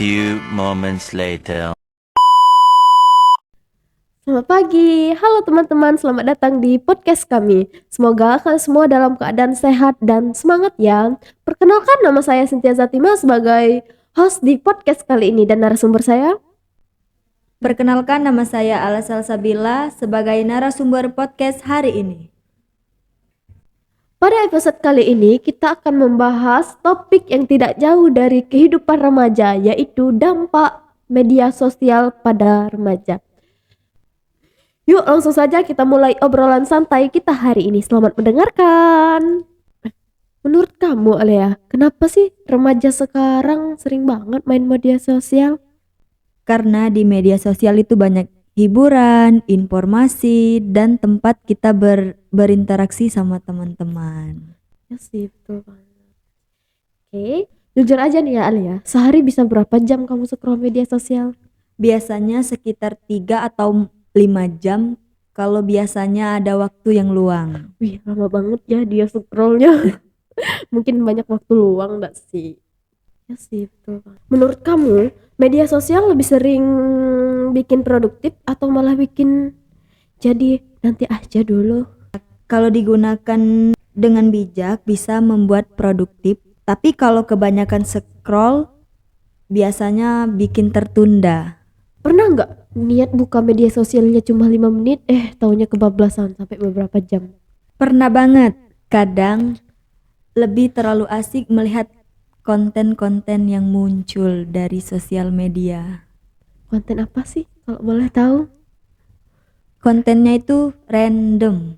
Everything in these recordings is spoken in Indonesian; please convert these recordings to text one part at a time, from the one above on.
few moments later. Selamat pagi, halo teman-teman, selamat datang di podcast kami. Semoga kalian semua dalam keadaan sehat dan semangat ya. Perkenalkan, nama saya Cynthia Zatima sebagai host di podcast kali ini dan narasumber saya. Perkenalkan, nama saya Ala Salsabila sebagai narasumber podcast hari ini. Pada episode kali ini kita akan membahas topik yang tidak jauh dari kehidupan remaja, yaitu dampak media sosial pada remaja. Yuk langsung saja kita mulai obrolan santai kita hari ini. Selamat mendengarkan. Menurut kamu Alea, kenapa sih remaja sekarang sering banget main media sosial? Karena di media sosial itu banyak hiburan, informasi, dan tempat kita berinteraksi sama teman-teman. Ya sih, betul banget. Oke, jujur aja nih ya Alea, sehari bisa berapa jam kamu scroll media sosial? Biasanya sekitar 3 atau 5 jam kalau biasanya ada waktu yang luang. Wih, lama banget ya dia scrollnya. Mungkin banyak waktu luang gak sih? Ya sih, betul banget. Menurut kamu, media sosial lebih sering bikin produktif atau malah bikin jadi nanti aja dulu? Kalau digunakan dengan bijak bisa membuat produktif, tapi kalau kebanyakan scroll biasanya bikin tertunda. Pernah nggak niat buka media sosialnya cuma 5 menit, taunya kebablasan sampai beberapa jam? Pernah banget, kadang lebih terlalu asik melihat konten-konten yang muncul dari sosial media. Konten apa sih kalau boleh tahu? Kontennya itu random.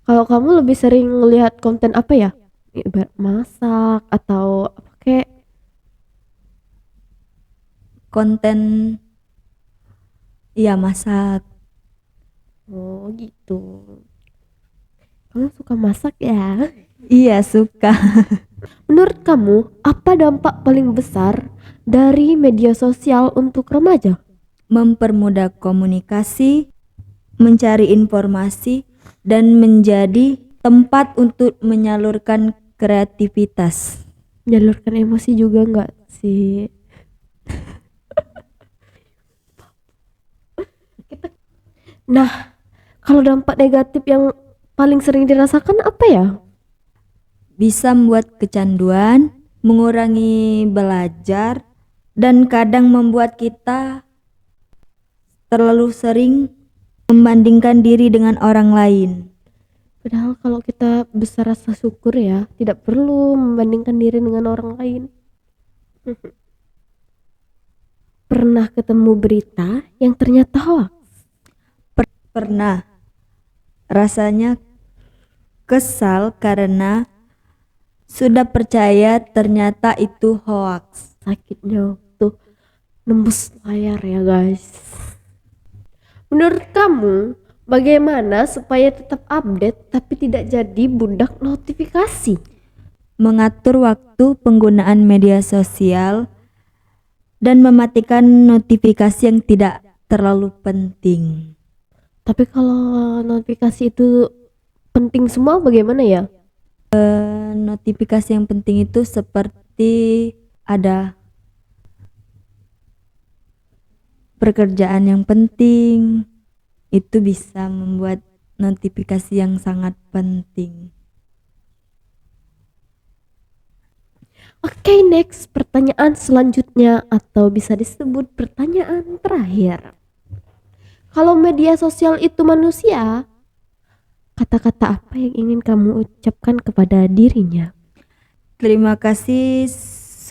Kalau kamu lebih sering ngelihat konten apa ya? Ibarat masak atau apa kayak? Konten ya masak. Oh gitu. Kamu suka masak ya? Iya, suka. Menurut kamu, apa dampak paling besar dari media sosial untuk remaja? Mempermudah komunikasi, mencari informasi, dan menjadi tempat untuk menyalurkan kreativitas. Menyalurkan emosi juga nggak sih? Nah, kalau dampak negatif yang paling sering dirasakan apa ya? Bisa membuat kecanduan, mengurangi belajar, dan kadang membuat kita terlalu sering membandingkan diri dengan orang lain. Padahal kalau kita besar rasa syukur ya, tidak perlu membandingkan diri dengan orang lain. Pernah ketemu berita yang ternyata hoax? Pernah. Rasanya kesal karena sudah percaya ternyata itu hoax. Sakitnya tuh nembus layar ya guys. Menurut kamu, bagaimana supaya tetap update tapi tidak jadi budak notifikasi? Mengatur waktu penggunaan media sosial dan mematikan notifikasi yang tidak terlalu penting. Tapi kalau notifikasi itu penting semua bagaimana ya? Notifikasi yang penting itu seperti ada pekerjaan yang penting, itu bisa membuat notifikasi yang sangat penting. Oke, next, pertanyaan selanjutnya atau bisa disebut pertanyaan terakhir. Kalau media sosial itu manusia, kata-kata apa yang ingin kamu ucapkan kepada dirinya? Terima kasih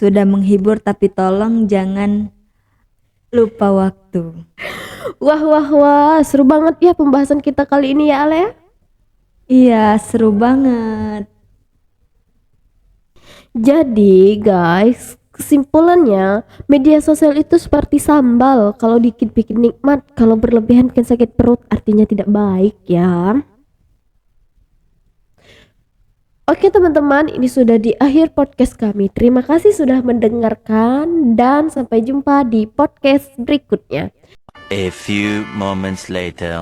sudah menghibur, tapi tolong jangan lupa waktu. Wah, seru banget ya pembahasan kita kali ini ya Ale. Iya, seru banget. Jadi guys, kesimpulannya media sosial itu seperti sambal, kalau dikit bikin nikmat, kalau berlebihan bikin sakit perut, artinya tidak baik ya. Oke teman-teman, ini sudah di akhir podcast kami. Terima kasih sudah mendengarkan dan sampai jumpa di podcast berikutnya. A few moments later.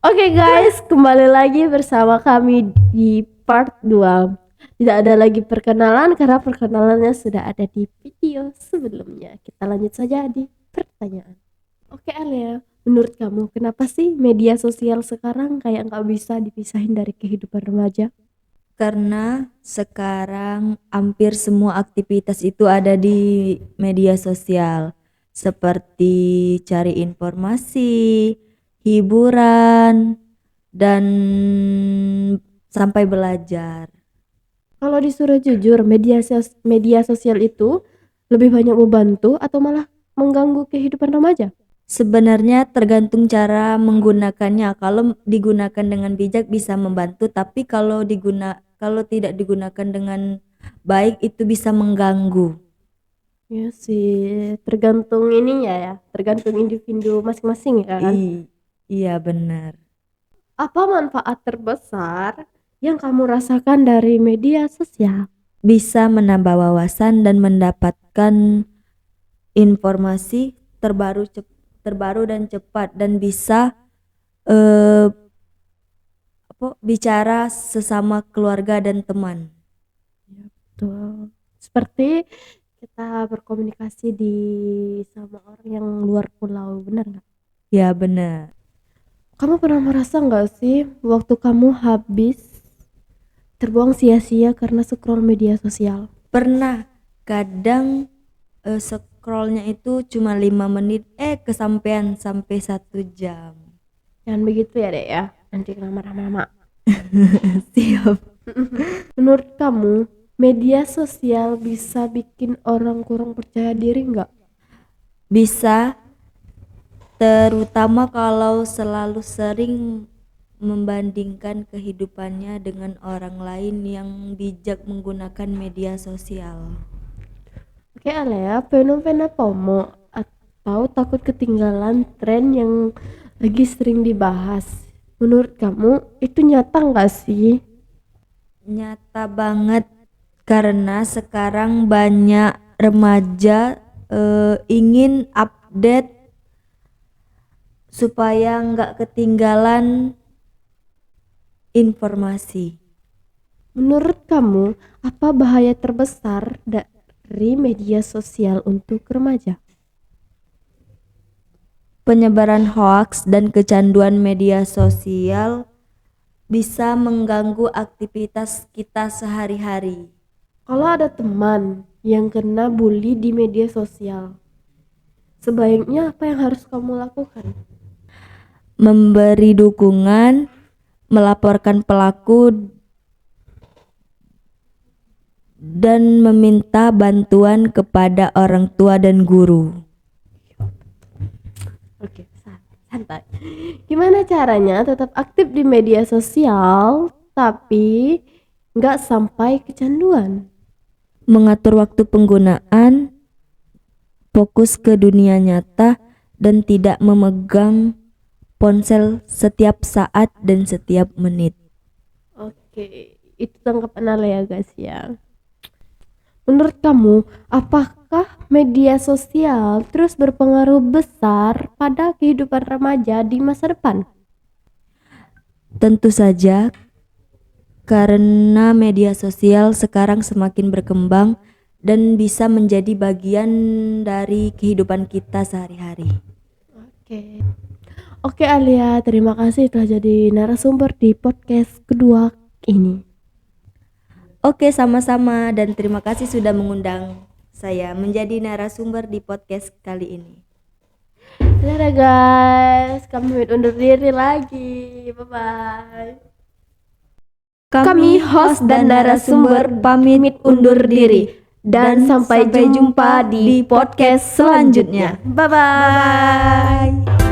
Oke guys, kembali lagi bersama kami di part 2. Tidak ada lagi perkenalan karena perkenalannya sudah ada di video sebelumnya. Kita lanjut saja di pertanyaan. Oke Alia, menurut kamu kenapa sih media sosial sekarang kayak nggak bisa dipisahin dari kehidupan remaja? Karena sekarang hampir semua aktivitas itu ada di media sosial, seperti cari informasi, hiburan, dan sampai belajar. Kalau disuruh jujur, media sosial itu lebih banyak membantu atau malah mengganggu kehidupan remaja? Sebenarnya tergantung cara menggunakannya. Kalau digunakan dengan bijak bisa membantu, tapi kalau tidak digunakan dengan baik itu bisa mengganggu. Ya sih, tergantung ininya ya, tergantung individu masing-masing ya kan? Iya benar. Apa manfaat terbesar yang kamu rasakan dari media sosial? Bisa menambah wawasan dan mendapatkan informasi terbaru dan cepat, dan bisa bicara sesama keluarga dan teman. Betul. Seperti kita berkomunikasi sama orang yang luar pulau, benar nggak? Ya benar. Kamu pernah merasa nggak sih waktu kamu habis terbuang sia-sia karena scroll media sosial? Pernah, kadang scrollnya itu cuma 5 menit kesampean sampai 1 jam. Jangan begitu ya dek ya, nanti kena marah-marah. Siap. Menurut kamu media sosial bisa bikin orang kurang percaya diri nggak? Bisa, terutama kalau selalu sering membandingkan kehidupannya dengan orang lain yang bijak menggunakan media sosial. Oke Alea, fenomena FOMO atau takut ketinggalan tren yang lagi sering dibahas. Menurut kamu itu nyata nggak sih? Nyata banget, karena sekarang banyak remaja ingin update supaya nggak ketinggalan informasi. Menurut kamu apa bahaya terbesar dari media sosial untuk remaja? Penyebaran hoaks dan kecanduan media sosial bisa mengganggu aktivitas kita sehari-hari. Kalau ada teman yang kena bully di media sosial, sebaiknya apa yang harus kamu lakukan? Memberi dukungan, melaporkan pelaku, dan meminta bantuan kepada orang tua dan guru. Oke, santai. Gimana caranya tetap aktif di media sosial tapi nggak sampai kecanduan? Mengatur waktu penggunaan, fokus ke dunia nyata, dan tidak memegang ponsel setiap saat dan setiap menit. Oke, itu tanggapan Ale ya guys ya. Menurut kamu, apakah media sosial terus berpengaruh besar pada kehidupan remaja di masa depan? Tentu saja, karena media sosial sekarang semakin berkembang dan bisa menjadi bagian dari kehidupan kita sehari-hari. Oke Alia, terima kasih telah jadi narasumber di podcast kedua ini. Oke, sama-sama, dan terima kasih sudah mengundang saya menjadi narasumber di podcast kali ini. Dadah guys, kami undur diri lagi. Bye-bye. Kami host dan narasumber pamit undur diri. Dan sampai jumpa di podcast selanjutnya. Bye-bye.